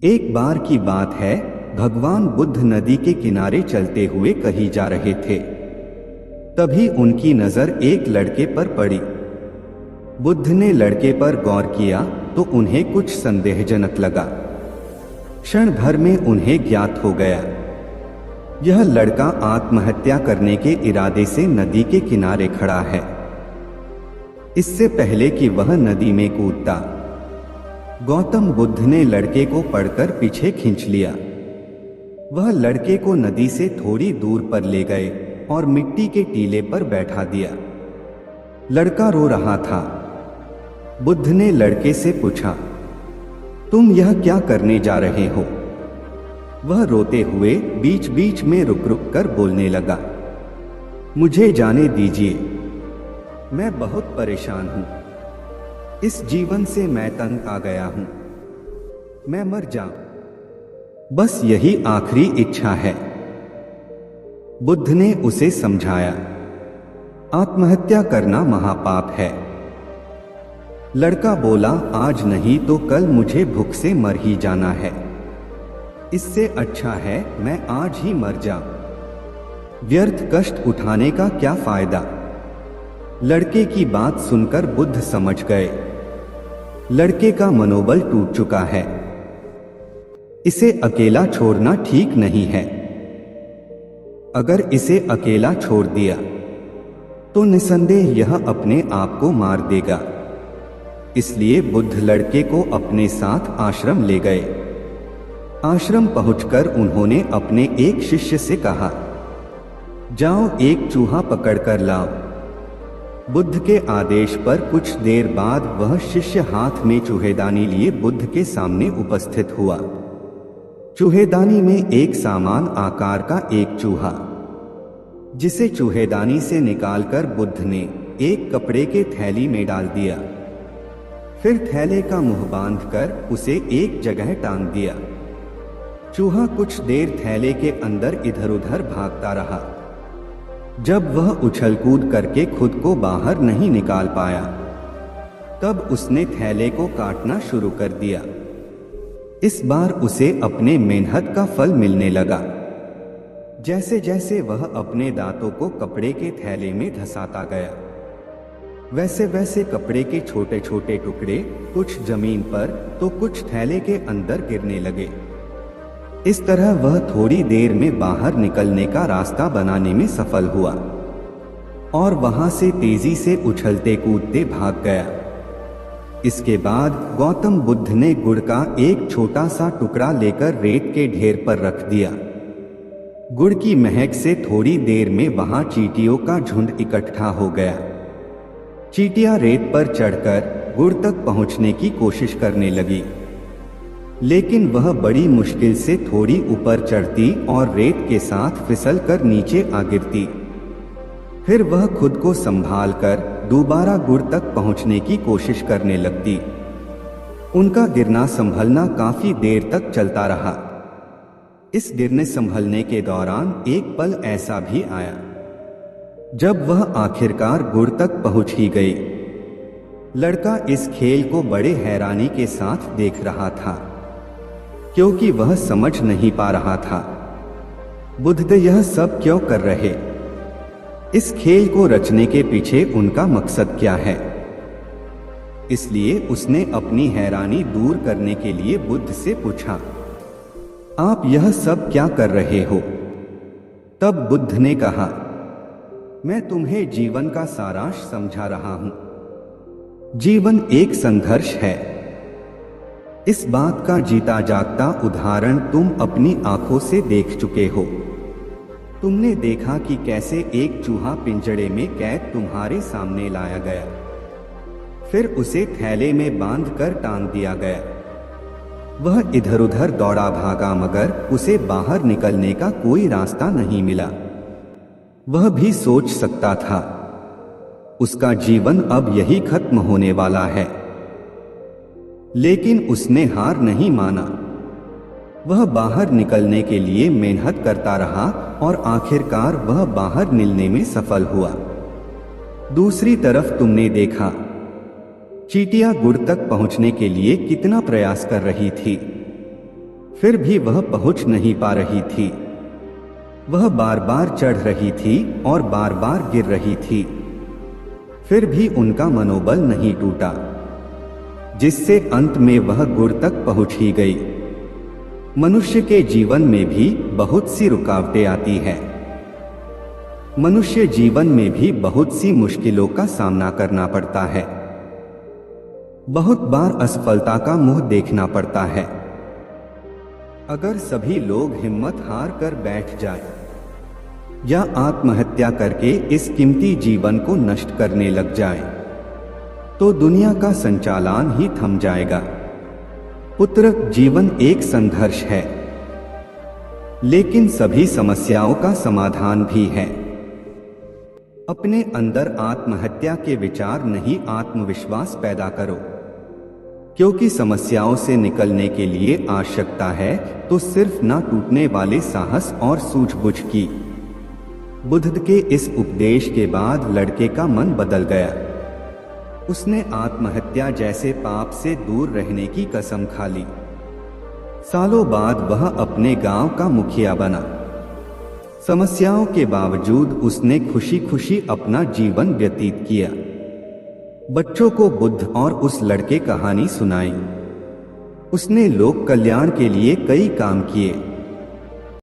एक बार की बात है, भगवान बुद्ध नदी के किनारे चलते हुए कहीं जा रहे थे। तभी उनकी नजर एक लड़के पर पड़ी। बुद्ध ने लड़के पर गौर किया तो उन्हें कुछ संदेहजनक लगा। क्षण भर में उन्हें ज्ञात हो गया, यह लड़का आत्महत्या करने के इरादे से नदी के किनारे खड़ा है। इससे पहले कि वह नदी में कूदता, गौतम बुद्ध ने लड़के को पकड़कर पीछे खींच लिया। वह लड़के को नदी से थोड़ी दूर पर ले गए और मिट्टी के टीले पर बैठा दिया। लड़का रो रहा था। बुद्ध ने लड़के से पूछा, तुम यह क्या करने जा रहे हो? वह रोते हुए बीच बीच में रुक रुक कर बोलने लगा, मुझे जाने दीजिए, मैं बहुत परेशान हूं। इस जीवन से मैं तंग आ गया हूं। मैं मर जाऊं, बस यही आखिरी इच्छा है। बुद्ध ने उसे समझाया, आत्महत्या करना महापाप है। लड़का बोला, आज नहीं तो कल मुझे भूख से मर ही जाना है। इससे अच्छा है मैं आज ही मर जाऊं। व्यर्थ कष्ट उठाने का क्या फायदा? लड़के की बात सुनकर बुद्ध समझ गए, लड़के का मनोबल टूट चुका है। इसे अकेला छोड़ना ठीक नहीं है। अगर इसे अकेला छोड़ दिया तो निसंदेह यह अपने आप को मार देगा। इसलिए बुद्ध लड़के को अपने साथ आश्रम ले गए। आश्रम पहुंचकर उन्होंने अपने एक शिष्य से कहा, जाओ एक चूहा पकड़कर लाओ। बुद्ध के आदेश पर कुछ देर बाद वह शिष्य हाथ में चूहेदानी लिए बुद्ध के सामने उपस्थित हुआ। चूहेदानी में एक समान आकार का एक चूहा, जिसे चूहेदानी से निकालकर बुद्ध ने एक कपड़े के थैली में डाल दिया। फिर थैले का मुंह बांधकर उसे एक जगह टांग दिया। चूहा कुछ देर थैले के अंदर इधर उधर भागता रहा। जब वह उछल कूद करके खुद को बाहर नहीं निकाल पाया, तब उसने थैले को काटना शुरू कर दिया। इस बार उसे अपने मेहनत का फल मिलने लगा। जैसे जैसे वह अपने दांतों को कपड़े के थैले में धंसाता गया, वैसे वैसे कपड़े के छोटे छोटे टुकड़े कुछ जमीन पर तो कुछ थैले के अंदर गिरने लगे। इस तरह वह थोड़ी देर में बाहर निकलने का रास्ता बनाने में सफल हुआ और वहां से तेजी से उछलते कूदते भाग गया। इसके बाद गौतम बुद्ध ने गुड़ का एक छोटा सा टुकड़ा लेकर रेत के ढेर पर रख दिया। गुड़ की महक से थोड़ी देर में वहां चींटियों का झुंड इकट्ठा हो गया। चींटियां रेत पर चढ़कर गुड़ तक पहुंचने की कोशिश करने लगी, लेकिन वह बड़ी मुश्किल से थोड़ी ऊपर चढ़ती और रेत के साथ फिसल कर नीचे आ गिरती। फिर वह खुद को संभालकर दोबारा गुड़ तक पहुंचने की कोशिश करने लगती। उनका गिरना संभलना काफी देर तक चलता रहा। इस गिरने संभलने के दौरान एक पल ऐसा भी आया जब वह आखिरकार गुड़ तक पहुंच ही गई। लड़का इस खेल को बड़े हैरानी के साथ देख रहा था, क्योंकि वह समझ नहीं पा रहा था बुद्ध यह सब क्यों कर रहे। इस खेल को रचने के पीछे उनका मकसद क्या है। इसलिए उसने अपनी हैरानी दूर करने के लिए बुद्ध से पूछा, आप यह सब क्या कर रहे हो? तब बुद्ध ने कहा, मैं तुम्हें जीवन का सारांश समझा रहा हूं। जीवन एक संघर्ष है। इस बात का जीता जागता उदाहरण तुम अपनी आंखों से देख चुके हो। तुमने देखा कि कैसे एक चूहा पिंजड़े में कैद तुम्हारे सामने लाया गया, फिर उसे थैले में बांधकर टांग दिया गया। वह इधर उधर दौड़ा भागा, मगर उसे बाहर निकलने का कोई रास्ता नहीं मिला। वह भी सोच सकता था उसका जीवन अब यही खत्म होने वाला है, लेकिन उसने हार नहीं माना। वह बाहर निकलने के लिए मेहनत करता रहा और आखिरकार वह बाहर निकलने में सफल हुआ। दूसरी तरफ तुमने देखा चींटियां गुड़ तक पहुंचने के लिए कितना प्रयास कर रही थी। फिर भी वह पहुंच नहीं पा रही थी। वह बार बार चढ़ रही थी और बार बार गिर रही थी, फिर भी उनका मनोबल नहीं टूटा, जिससे अंत में वह गुर तक पहुंच ही गई। मनुष्य के जीवन में भी बहुत सी रुकावटें आती हैं। मनुष्य जीवन में भी बहुत सी मुश्किलों का सामना करना पड़ता है। बहुत बार असफलता का मुंह देखना पड़ता है। अगर सभी लोग हिम्मत हार कर बैठ जाएं या आत्महत्या करके इस कीमती जीवन को नष्ट करने लग जाएं, तो दुनिया का संचालन ही थम जाएगा। पुत्र, जीवन एक संघर्ष है, लेकिन सभी समस्याओं का समाधान भी है। अपने अंदर आत्महत्या के विचार नहीं, आत्मविश्वास पैदा करो, क्योंकि समस्याओं से निकलने के लिए आवश्यकता है तो सिर्फ ना टूटने वाले साहस और सूझबूझ की। बुद्ध के इस उपदेश के बाद लड़के का मन बदल गया। उसने आत्महत्या जैसे पाप से दूर रहने की कसम खा ली। सालों बाद वह अपने गांव का मुखिया बना। समस्याओं के बावजूद उसने खुशी खुशी अपना जीवन व्यतीत किया। बच्चों को बुद्ध और उस लड़के कहानी सुनाई। उसने लोक कल्याण के लिए कई काम किए।